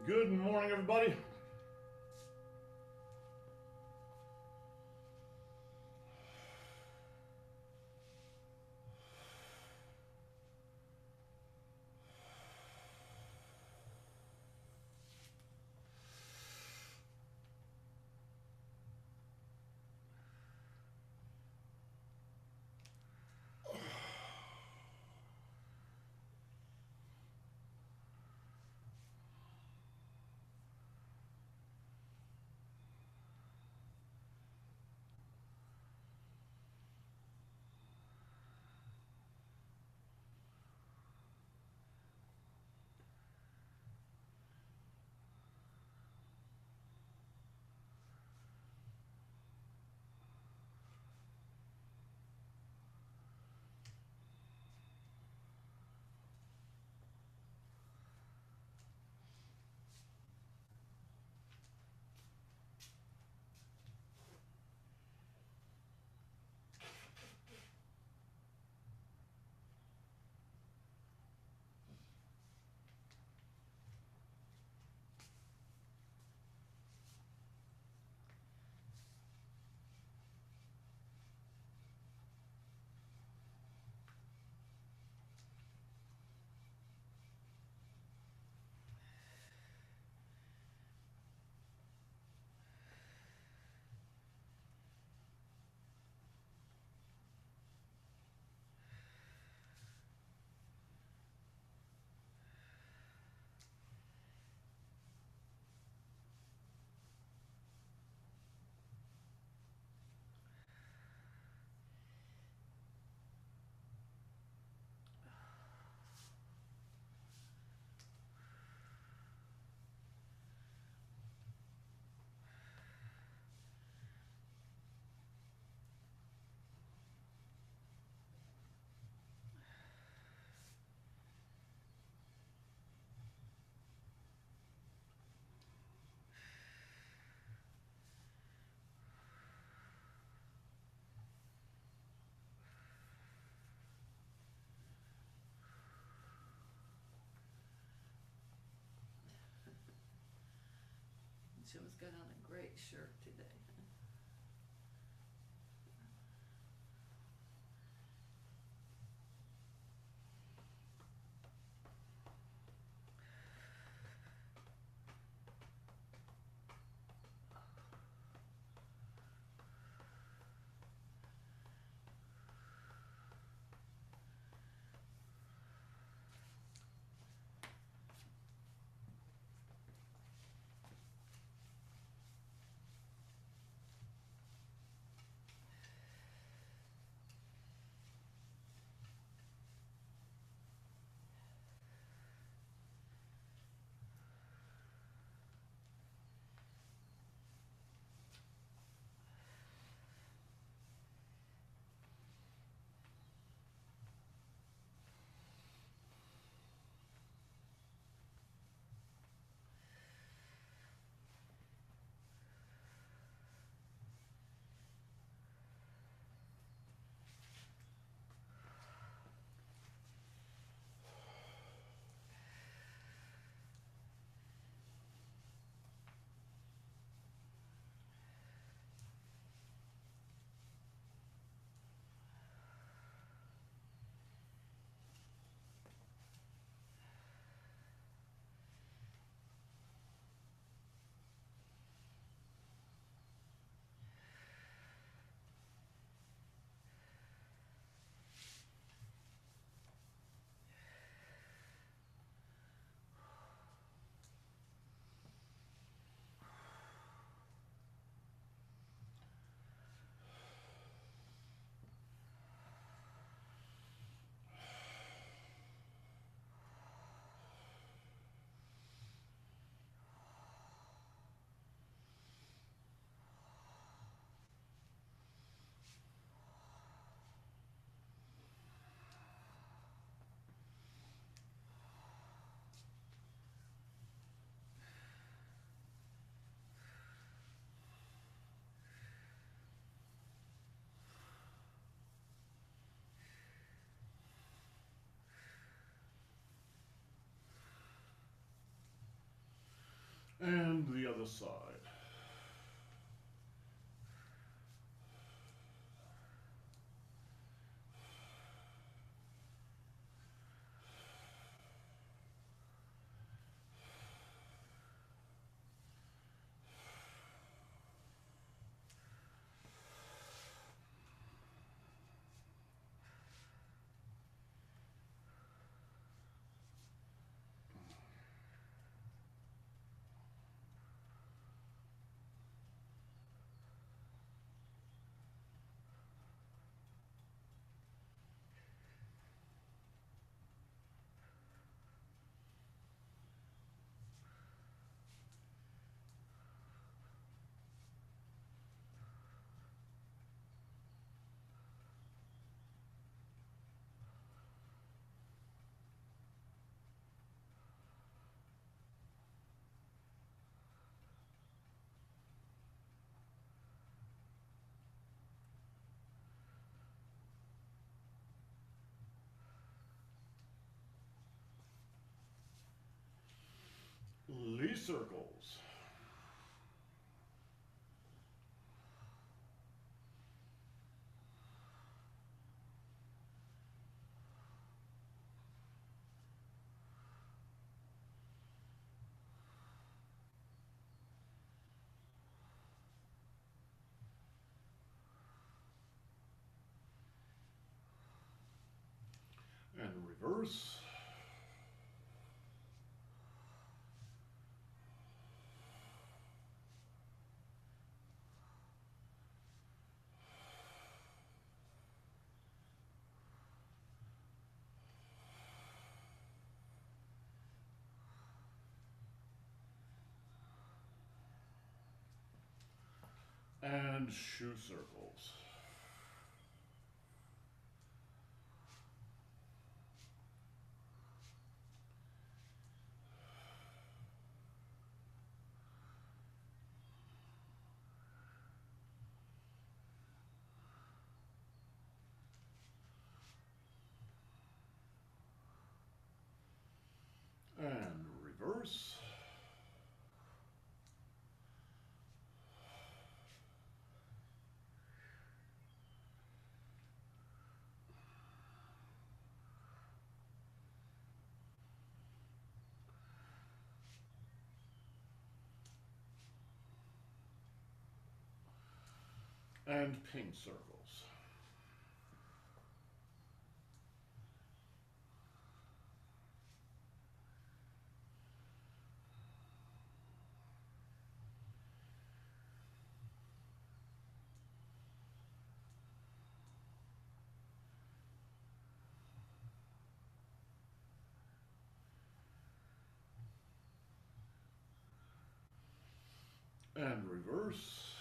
Good morning, everybody. Jim's got on a great shirt today. the side. Lee circles. And reverse. And shoe circles. And reverse. And pink circles. And reverse.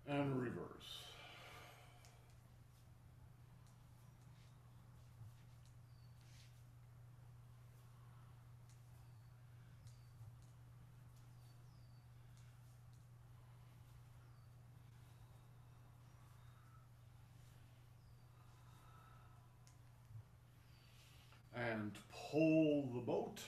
And reverse. And pull the boat.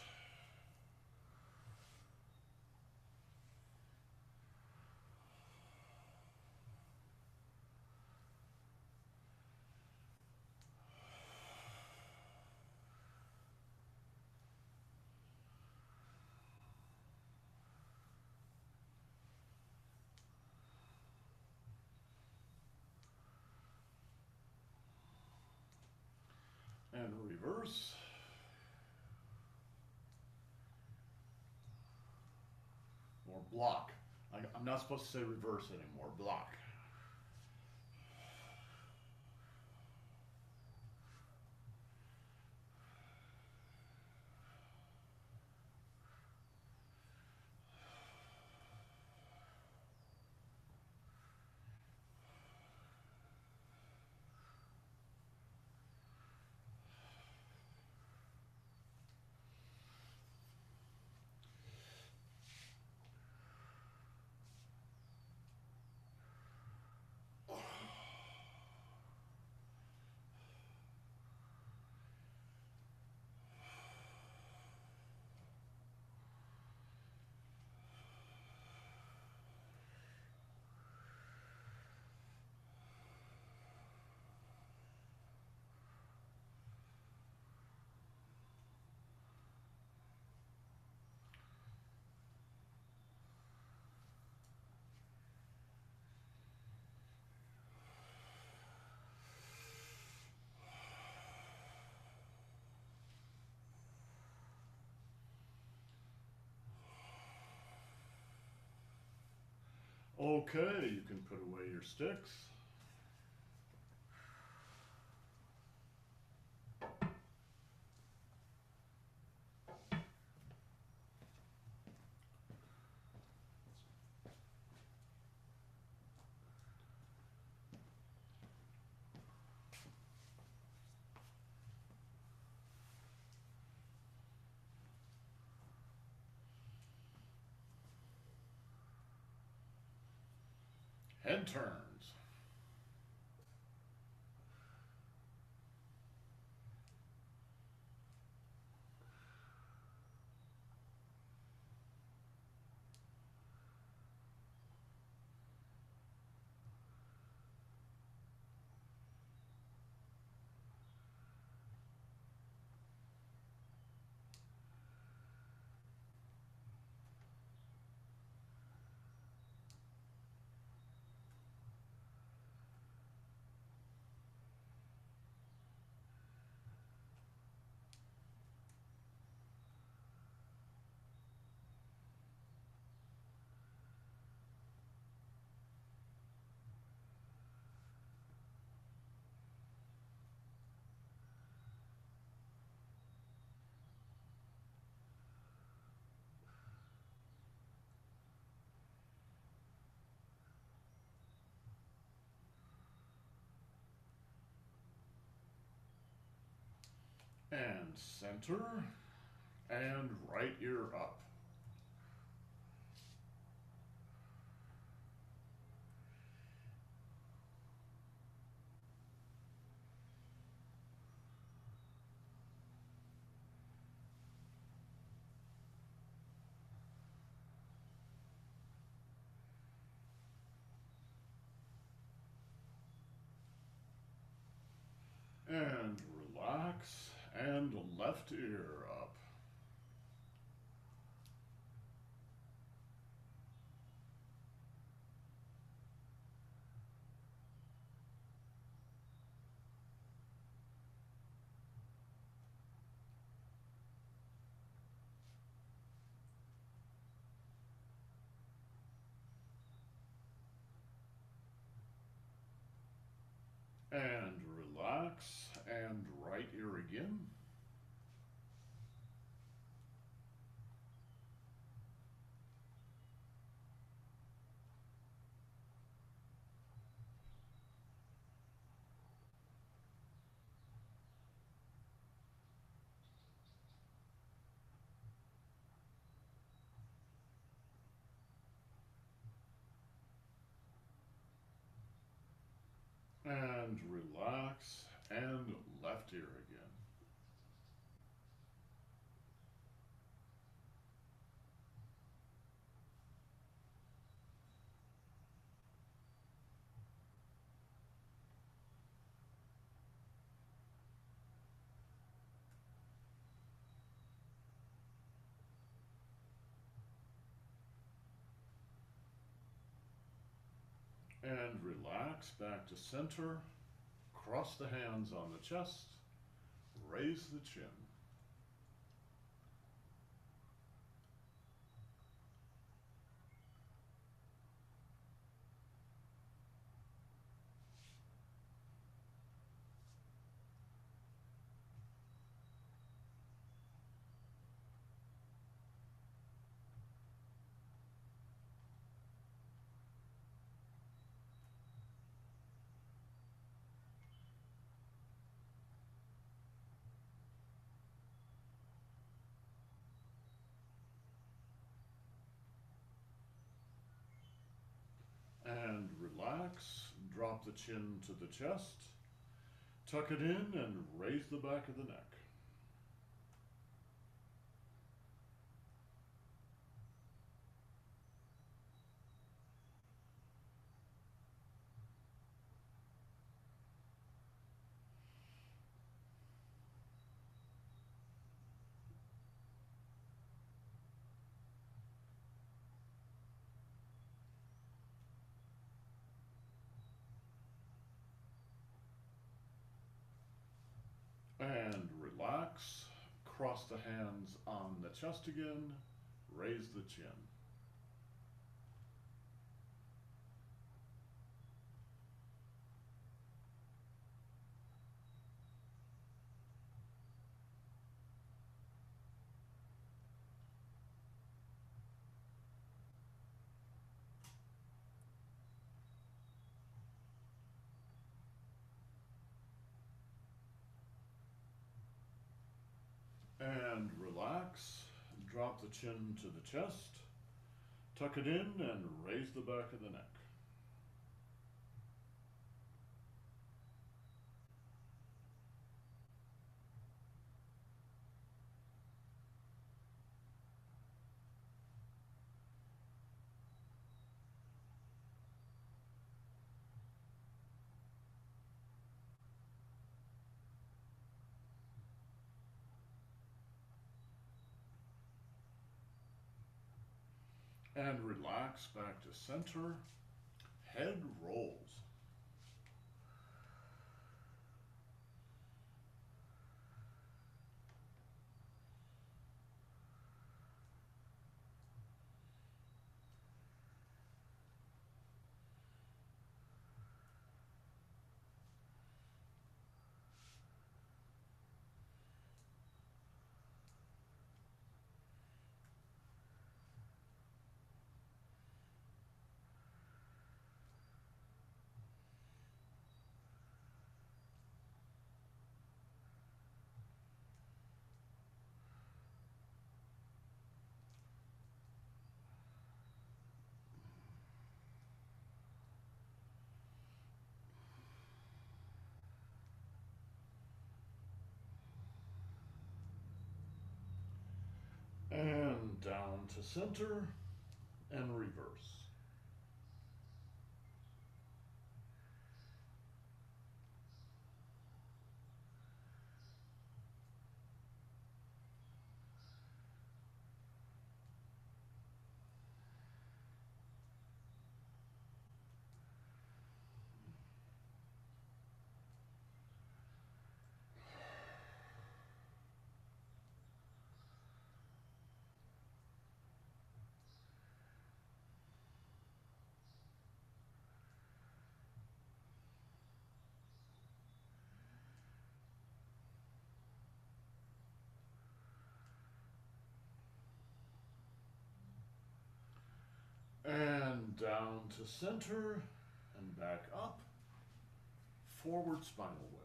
And reverse. block. I'm not supposed to say reverse anymore. Block. Okay, you can put away your sticks. Head turns. And center. And right ear up. And relax. And left ear up. And relax. And right ear again. And relax. And left ear again. And relax back to center. Cross the hands on the chest. Raise the chin. And relax. Drop the chin to the chest. Tuck it in and raise the back of the neck. And relax. Cross the hands on the chest again. Raise the chin. And relax. Drop the chin to the chest. Tuck it in and raise the back of the neck. And relax back to center. Head rolls. And down to center and reverse. And down to center and back up. Forward spinal wave.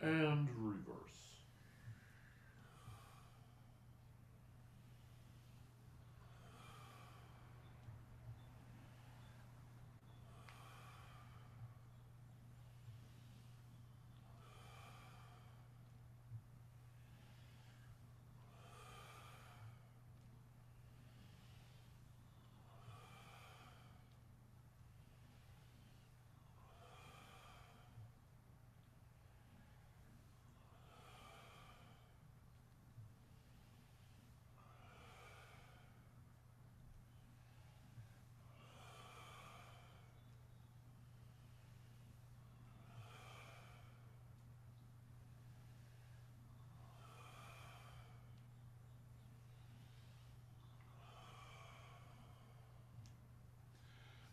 And reverse.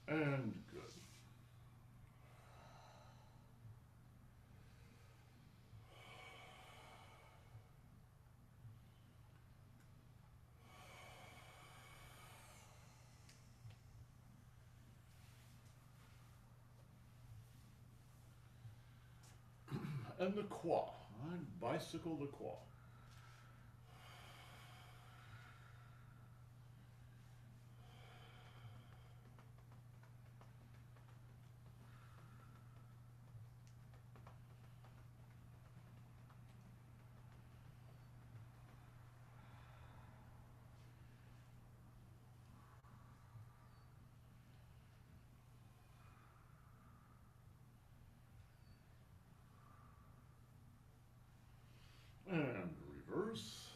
And good. And the qua. I bicycle the qua. And reverse.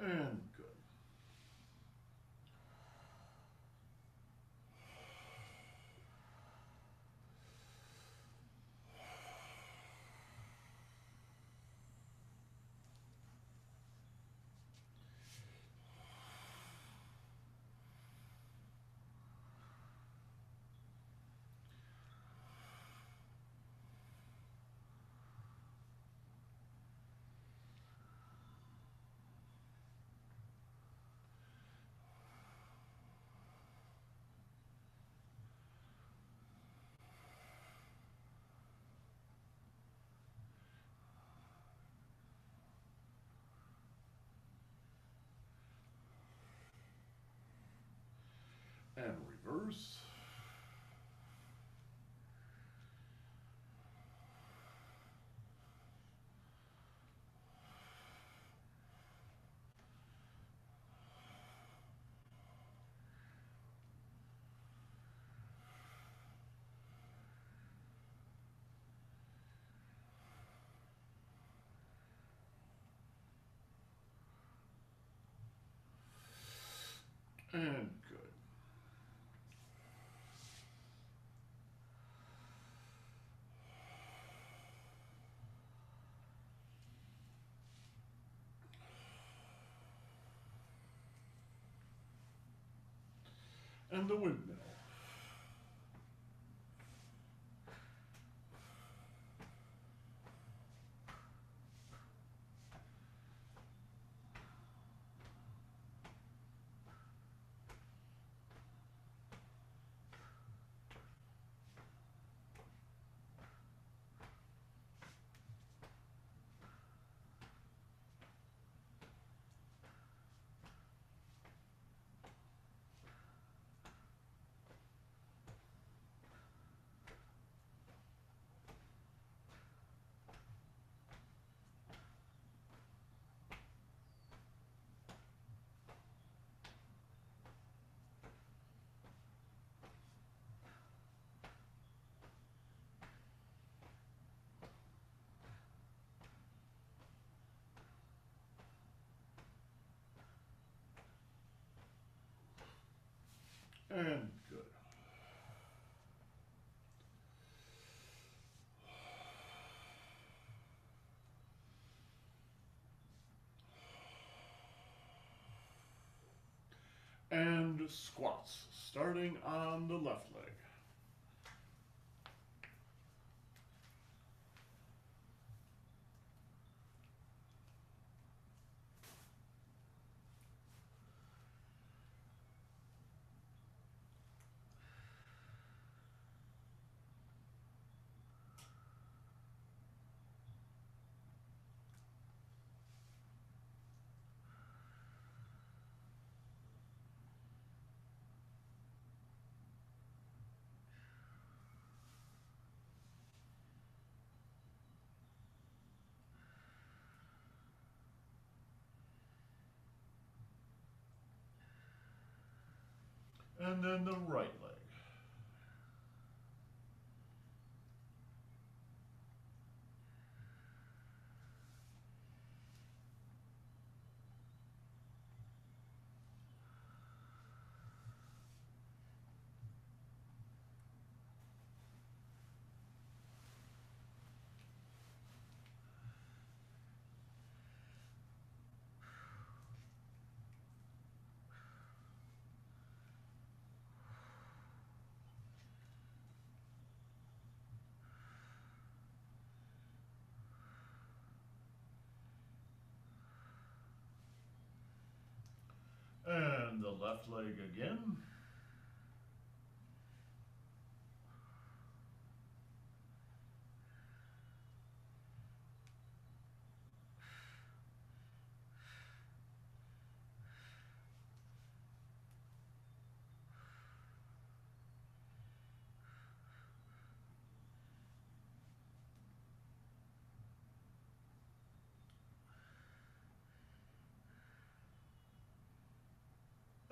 And good. And reverse. And good. And the windmill. And good. And squats, starting on the left leg. And then the right leg. left leg again.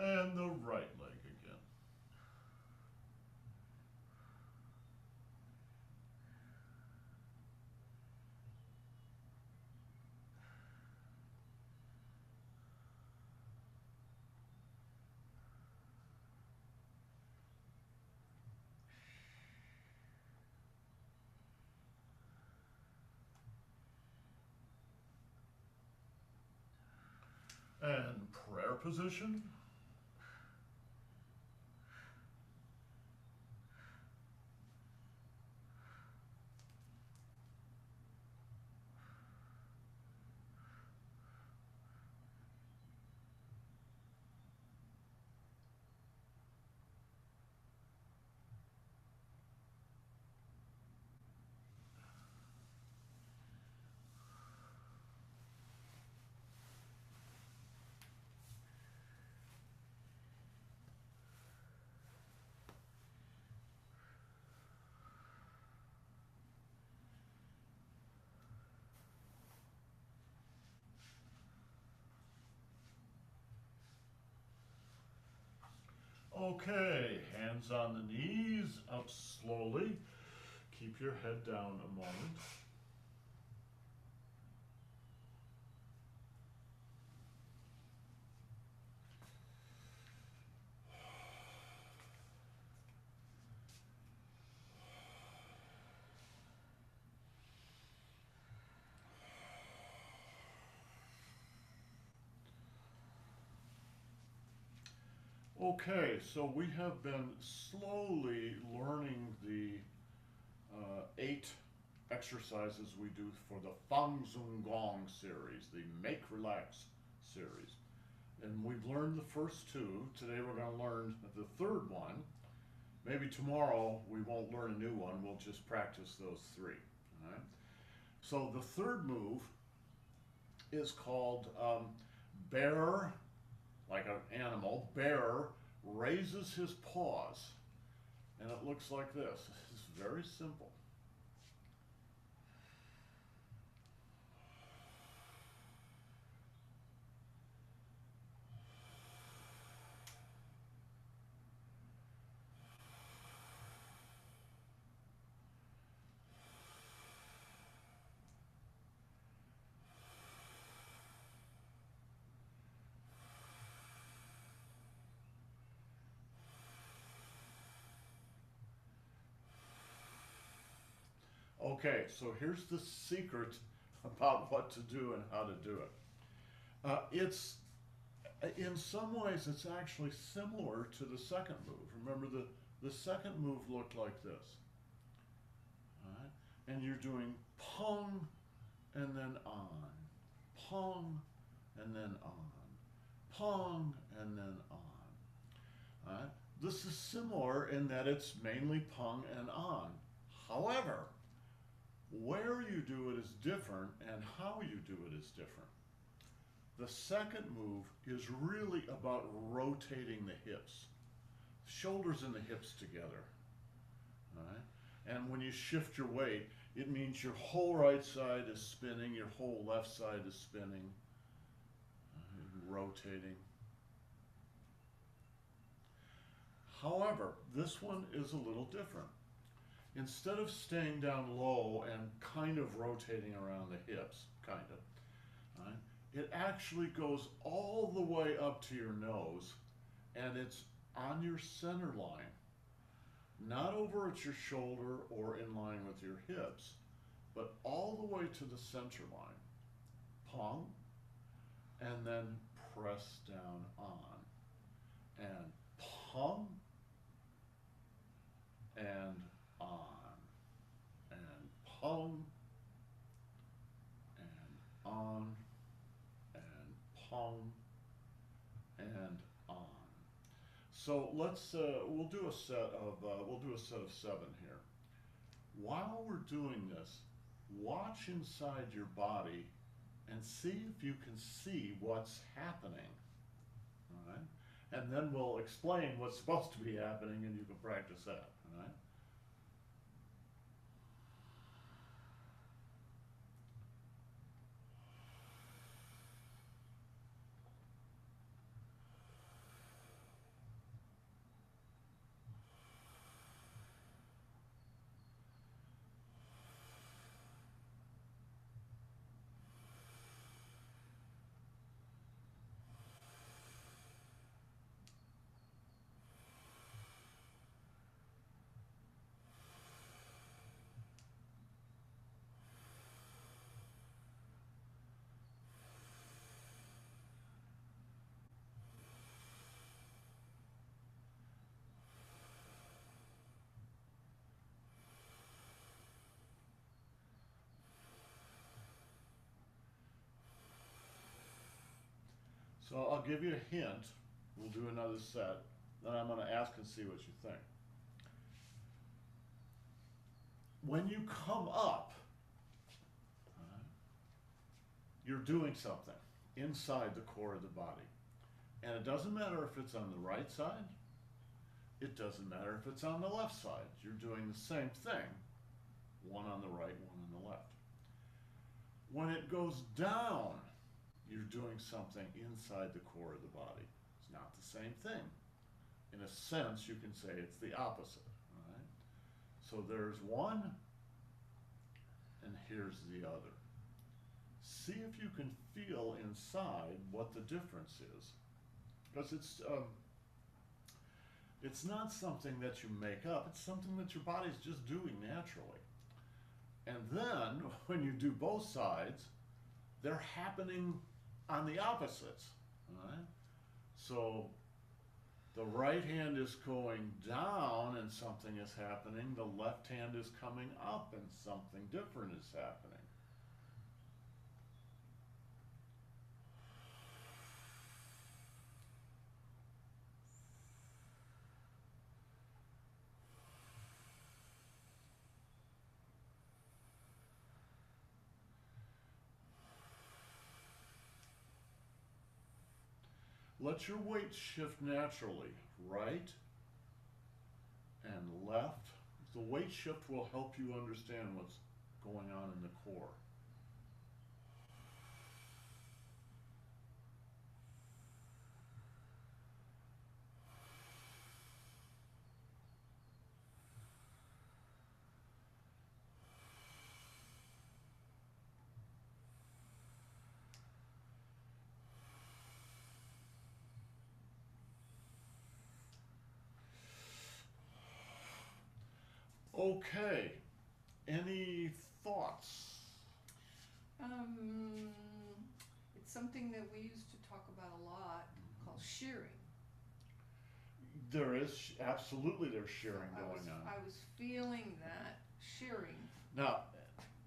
And the right leg again. And prayer position. Okay, hands on the knees, up slowly. Keep your head down a moment. Okay, so we have been slowly learning the 8 exercises we do for the Fang Zhong Gong series, the Make Relax series. And we've learned the first 2. Today we're going to learn the 3rd one. Maybe tomorrow we won't learn a new one, we'll just practice those 3. All right? So the 3rd move is called bear, like an animal. Bear raises his paws, and it looks like this. It's very simple. Okay, so here's the secret about what to do and how to do it. In some ways, it's actually similar to the second move. Remember, the second move looked like this. All right? And you're doing pong and then on, pong and then on, pong and then on. All right? This is similar in that it's mainly pong and on. However, where you do it is different, and how you do it is different. The second move is really about rotating the hips, shoulders and the hips together. All right? And when you shift your weight, it means your whole right side is spinning, your whole left side is spinning, rotating. However, this one is a little different. Instead of staying down low and kind of rotating around the hips, right, it actually goes all the way up to your nose, and it's on your center line, not over at your shoulder or in line with your hips, but all the way to the center line. Pong, and then press down on, and pong, and on, and pong, and on, and pong, and on. So let's we'll do a set of 7 here. While we're doing this, watch inside your body and see if you can see what's happening. All right? And then we'll explain what's supposed to be happening and you can practice that. All right? So I'll give you a hint. We'll do another set. Then I'm going to ask and see what you think. When you come up, you're doing something inside the core of the body. And it doesn't matter if it's on the right side. It doesn't matter if it's on the left side. You're doing the same thing. One on the right, one on the left. When it goes down, you're doing something inside the core of the body. It's not the same thing. In a sense, you can say it's the opposite. All right? So there's one, and here's the other. See if you can feel inside what the difference is. Because it's not something that you make up. It's something that your body's just doing naturally. And then, when you do both sides, they're happening on the opposites. All right? So the right hand is going down and something is happening. The left hand is coming up and something different is happening. Let your weight shift naturally, right and left. The weight shift will help you understand what's going on in the core. Okay, any thoughts? It's something that we used to talk about a lot, called shearing. There is, absolutely there's shearing going on. I was feeling that shearing. Now,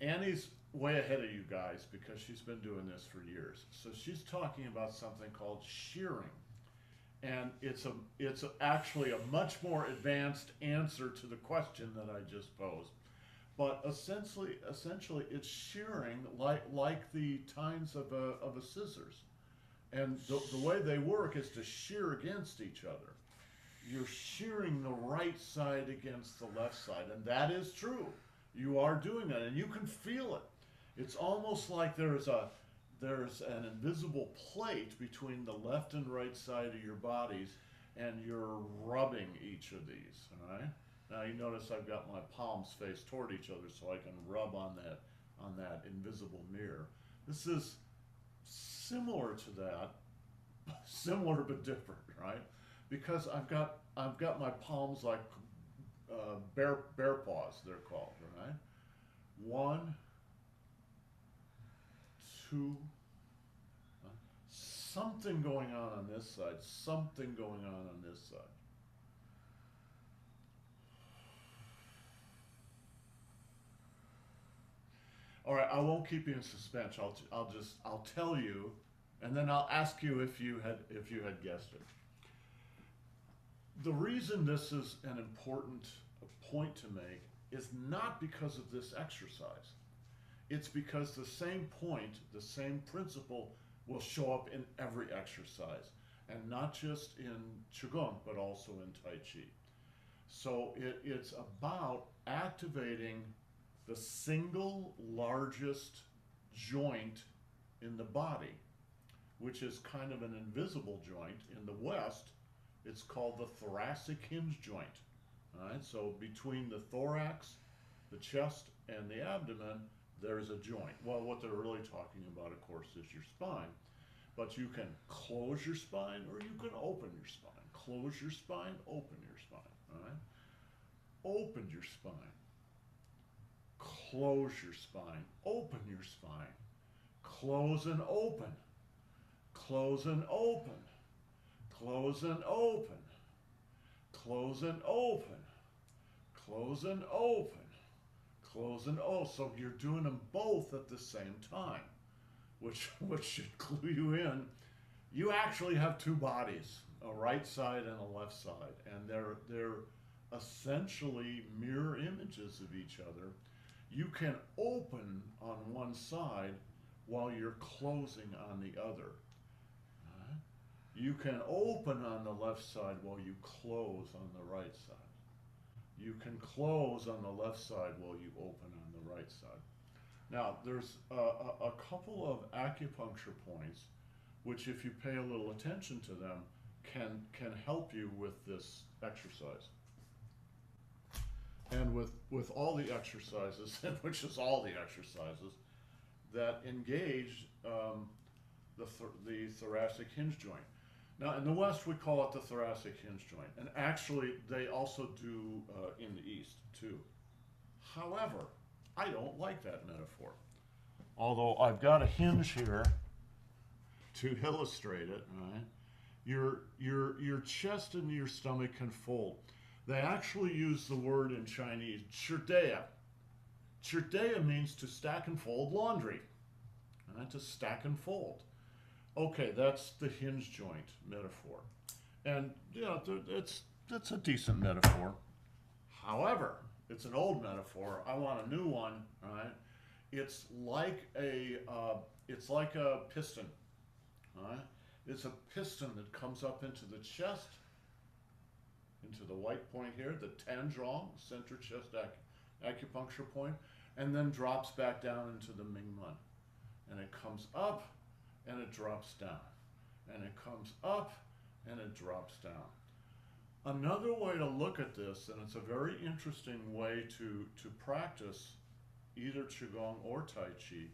Annie's way ahead of you guys because she's been doing this for years. So she's talking about something called shearing. And it's actually a much more advanced answer to the question that I just posed. But essentially it's shearing like the tines of a scissors. And the way they work is to shear against each other. You're shearing the right side against the left side, and that is true. You are doing that, and you can feel it. It's almost like there's an invisible plate between the left and right side of your bodies, and you're rubbing each of these, all right? Now you notice I've got my palms faced toward each other so I can rub on that invisible mirror. This is similar to that, similar but different, right? Because I've got my palms like bear paws, they're called, right? 1, 2, something going on this side, something going on this side. All right, I won't keep you in suspense. I'll tell you, and then I'll ask you if you had guessed it. The reason this is an important point to make is not because of this exercise. It's because the same point, the same principle will show up in every exercise, and not just in Qigong, but also in Tai Chi. So it's about activating the single largest joint in the body, which is kind of an invisible joint. In the West, it's called the thoracic hinge joint. All right, so between the thorax, the chest, and the abdomen, there's a joint. Well, what they're really talking about, of course, is your spine. But you can close your spine or you can open your spine. Close your spine, open your spine. All right? Open your spine. Close your spine. Open your spine. Close and open. Close and open. Close and open. Close and open. Close and open. Close and open. So you're doing them both at the same time, which should clue you in. You actually have two bodies, a right side and a left side, and they're essentially mirror images of each other. You can open on one side while you're closing on the other. You can open on the left side while you close on the right side. You can close on the left side while you open on the right side. Now, there's a couple of acupuncture points, which if you pay a little attention to them, can help you with this exercise. And with all the exercises, which is all the exercises, that engage the thoracic hinge joint. Now, in the West, we call it the thoracic hinge joint, and actually, they also do in the East, too. However, I don't like that metaphor. Although I've got a hinge here to illustrate it, right? Your chest and your stomach can fold. They actually use the word in Chinese, 吃爹. 吃爹 means to stack and fold laundry, right? To stack and fold. Okay, that's the hinge joint metaphor. And yeah, it's a decent metaphor. However, it's an old metaphor. I want a new one, right? It's like a piston, right? It's a piston that comes up into the chest, into the white point here, the Tanzhuang, center chest acupuncture point, and then drops back down into the Mingmen. And it comes up, and it drops down. And it comes up, and it drops down. Another way to look at this, and it's a very interesting way to practice either Qigong or Tai Chi,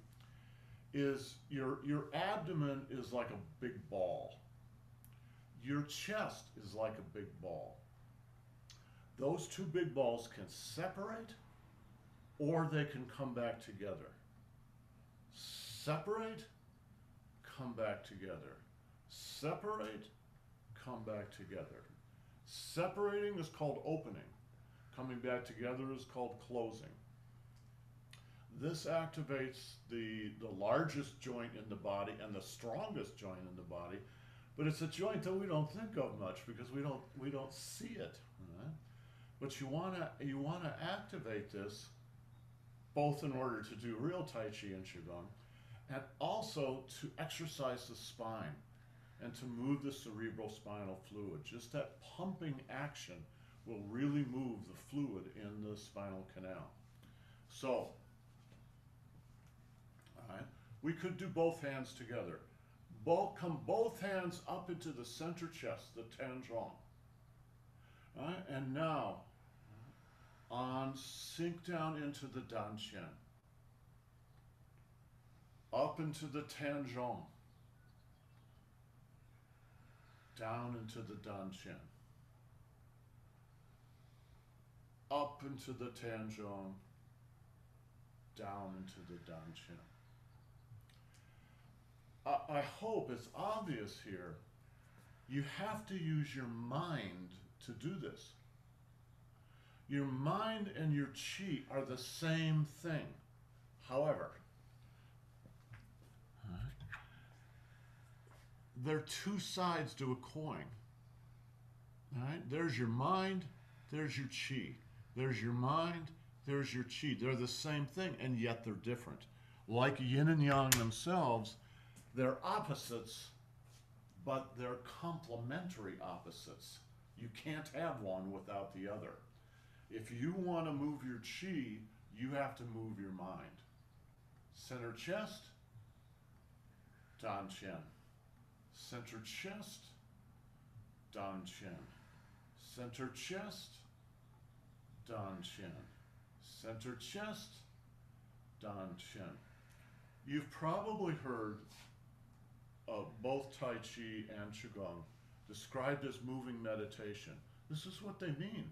is your abdomen is like a big ball. Your chest is like a big ball. Those two big balls can separate, or they can come back together. Separate, come back together. Separate, come back together. Separating is called opening. Coming back together is called closing. This activates the largest joint in the body and the strongest joint in the body, but it's a joint that we don't think of much because we don't see it. Right? But you wanna activate this both in order to do real Tai Chi and Qigong, and also to exercise the spine and to move the cerebral spinal fluid. Just that pumping action will really move the fluid in the spinal canal. So, all right, we could do both hands together. Come both hands up into the center chest, the Tanzhuang. All right, and now, sink down into the Danqian. Up into the Tanzhuang. Down into the Danqian. Up into the Tanzhuang. Down into the Danqian. I hope it's obvious here. You have to use your mind to do this. Your mind and your chi are the same thing. However, they're two sides to a coin. All right, there's your mind, there's your chi. There's your mind, there's your chi. They're the same thing, and yet they're different. Like yin and yang themselves, they're opposites, but they're complementary opposites. You can't have one without the other. If you want to move your chi, you have to move your mind. Center chest, Dan Chen. Center chest, Dan Chen. Center chest, Dan Chen. Center chest, Dan Chen. You've probably heard of both Tai Chi and Qigong described as moving meditation. This is what they mean.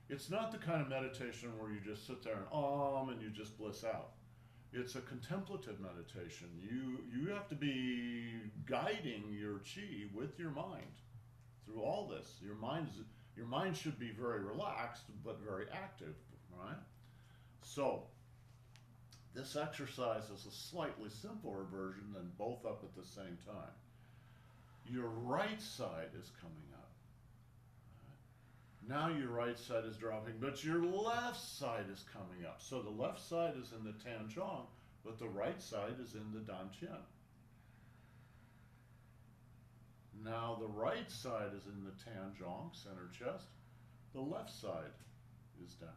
It's not the kind of meditation where you just sit there and you just bliss out. It's a contemplative meditation. You have to be guiding your chi with your mind through all this. Your mind should be very relaxed but very active, right? So this exercise is a slightly simpler version than both up at the same time. Your right side is coming up. Now your right side is dropping, but your left side is coming up. So the left side is in the Tanzhong, but the right side is in the Dantian. Now the right side is in the Tanzhong, center chest. The left side is down.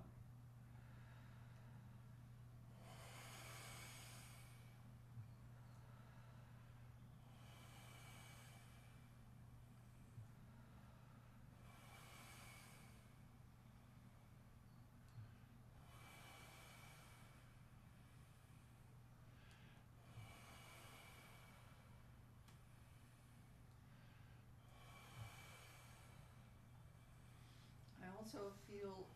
I also feel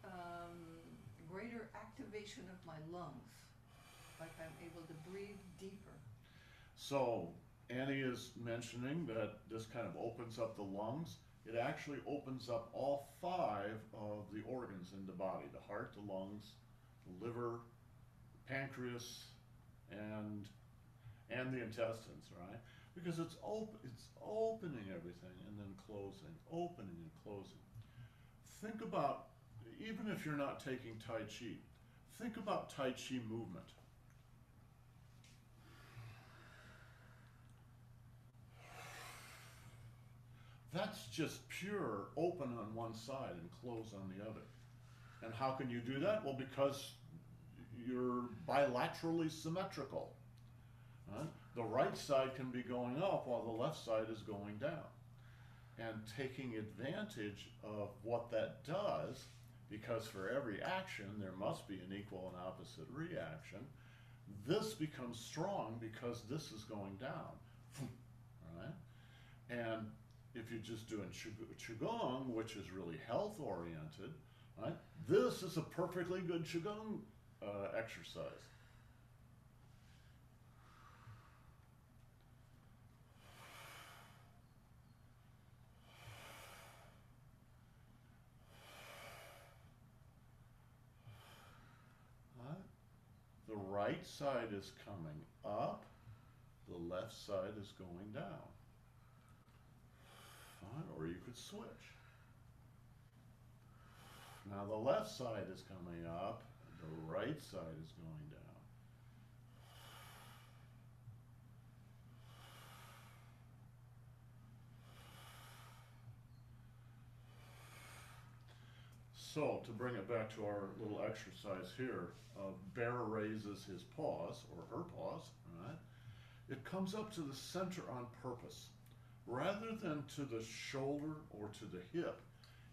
greater activation of my lungs, like I'm able to breathe deeper. So Annie is mentioning that this kind of opens up the lungs. It actually opens up all 5 of the organs in the body: the heart, the lungs, the liver, pancreas, and the intestines, right? Because it's opening everything and then closing, opening and closing. Think about, even if you're not taking Tai Chi, think about Tai Chi movement. That's just pure open on one side and close on the other. And how can you do that? Well, because you're bilaterally symmetrical. Right? The right side can be going up while the left side is going down. And taking advantage of what that does, because for every action there must be an equal and opposite reaction, this becomes strong because this is going down. Right? And if you're just doing Qigong, which is really health oriented, right? This is a perfectly good Qigong exercise. The right side is coming up, the left side is going down. Fine, or you could switch. Now the left side is coming up, the right side is going down. So, to bring it back to our little exercise here, bear raises his paws, or her paws, right? It comes up to the center on purpose. Rather than to the shoulder or to the hip,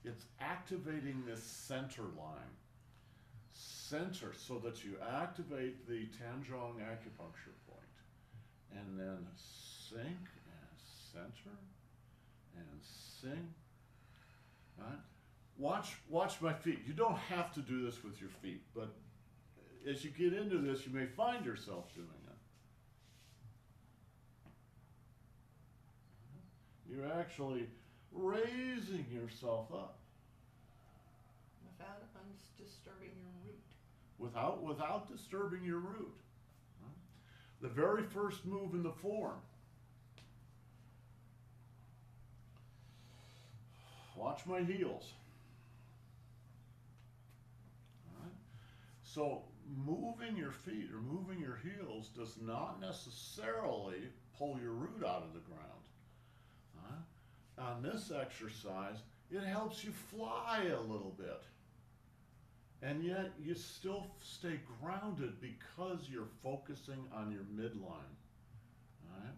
it's activating this center line. Center, so that you activate the Tanzhong acupuncture point. And then sink and center and sink, right? Watch my feet. You don't have to do this with your feet, but as you get into this, you may find yourself doing it. You're actually raising yourself up. Without disturbing your root. Without disturbing your root. The very first move in the form. Watch my heels. All right? So moving your feet or moving your heels does not necessarily pull your root out of the ground. All right? On this exercise, it helps you fly a little bit. And yet you still stay grounded because you're focusing on your midline. All right?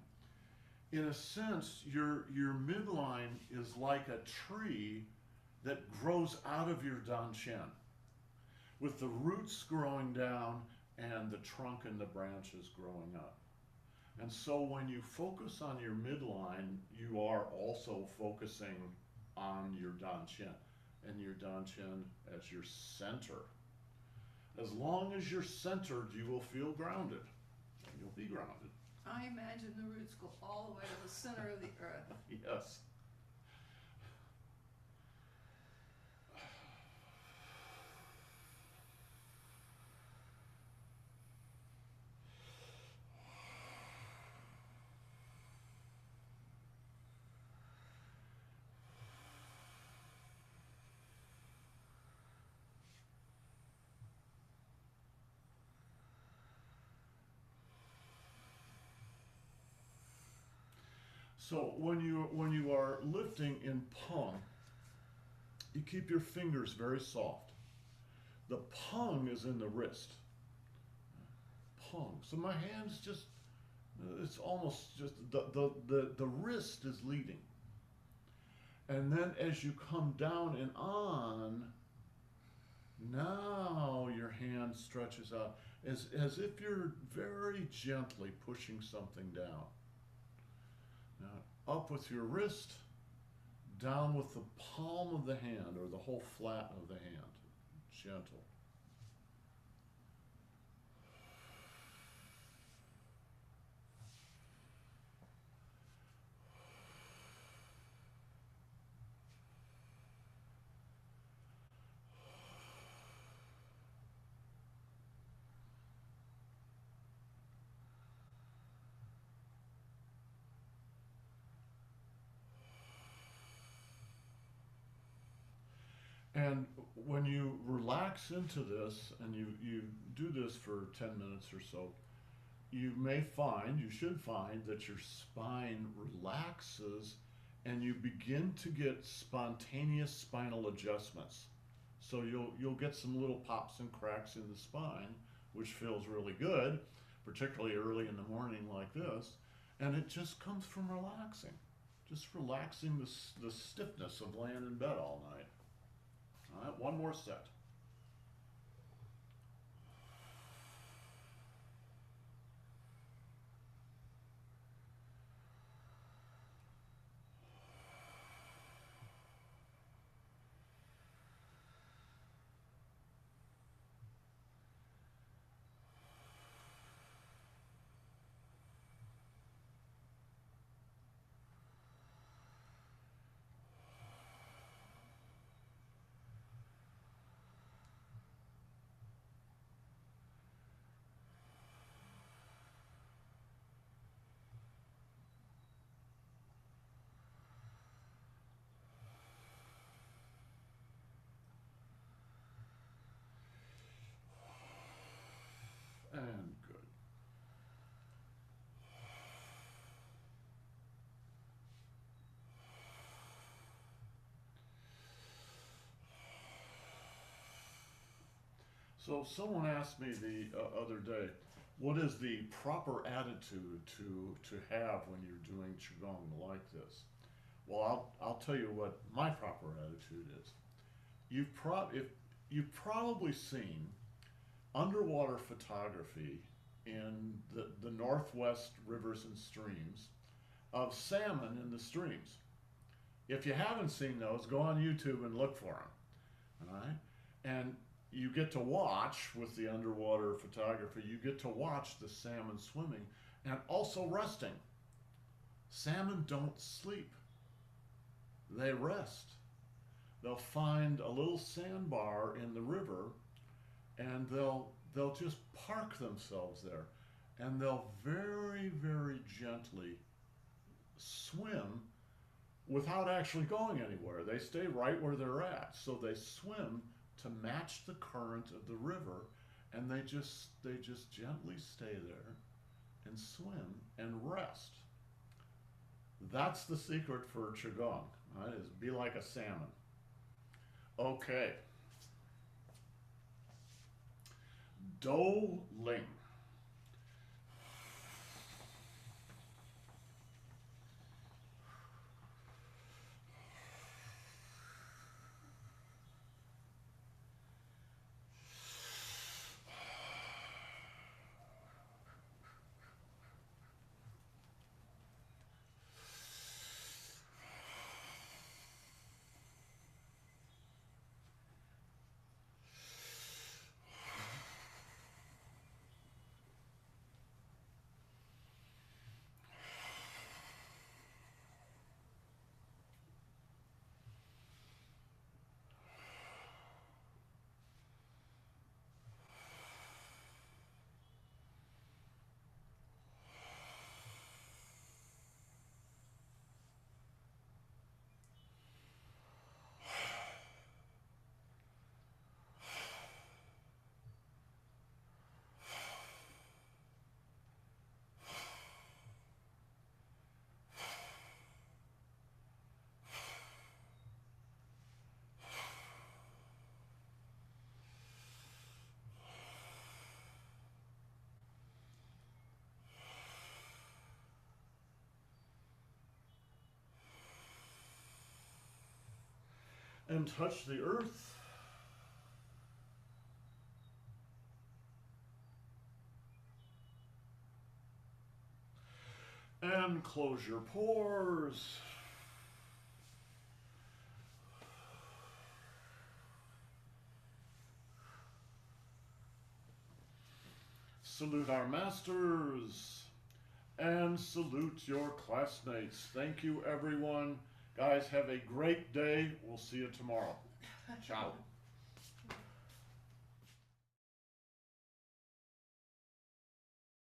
In a sense, your midline is like a tree that grows out of your dantian, with the roots growing down and the trunk and the branches growing up. And so when you focus on your midline, you are also focusing on your dantian, and your dantian as your center. As long as you're centered, you will feel grounded, and you'll be grounded. I imagine the roots go all the way to the center of the earth. Yes. So when you are lifting in pung, you keep your fingers very soft. The pung is in the wrist. Pung. So my hands just, it's almost just, the wrist is leading. And then as you come down and on, now your hand stretches out as if you're very gently pushing something down. Now, up with your wrist, down with the palm of the hand or the whole flat of the hand. Gentle. And when you relax into this, and you do this for 10 minutes or so, you should find that your spine relaxes and you begin to get spontaneous spinal adjustments. So you'll get some little pops and cracks in the spine, which feels really good, particularly early in the morning like this. And it just comes from relaxing. Just relaxing the stiffness of laying in bed all night. All right, one more set. And good. So someone asked me the other day, what is the proper attitude to have when you're doing Qigong like this? Well, I'll tell you what my proper attitude is. You've probably seen underwater photography in the northwest rivers and streams of salmon in the streams. If you haven't seen those, go on YouTube and look for them. All right? And you get to watch, with the underwater photography, you get to watch the salmon swimming and also resting. Salmon don't sleep. They rest. They'll find a little sandbar in the river and they'll just park themselves there, and they'll very, very gently swim without actually going anywhere. They stay right where they're at. So they swim to match the current of the river, and they just gently stay there and swim and rest. That's the secret for Qigong, right? Is be like a salmon. Okay. Do Ling. And touch the earth. And close your pores. Salute our masters. And salute your classmates. Thank you, everyone. Guys, have a great day. We'll see you tomorrow. Ciao.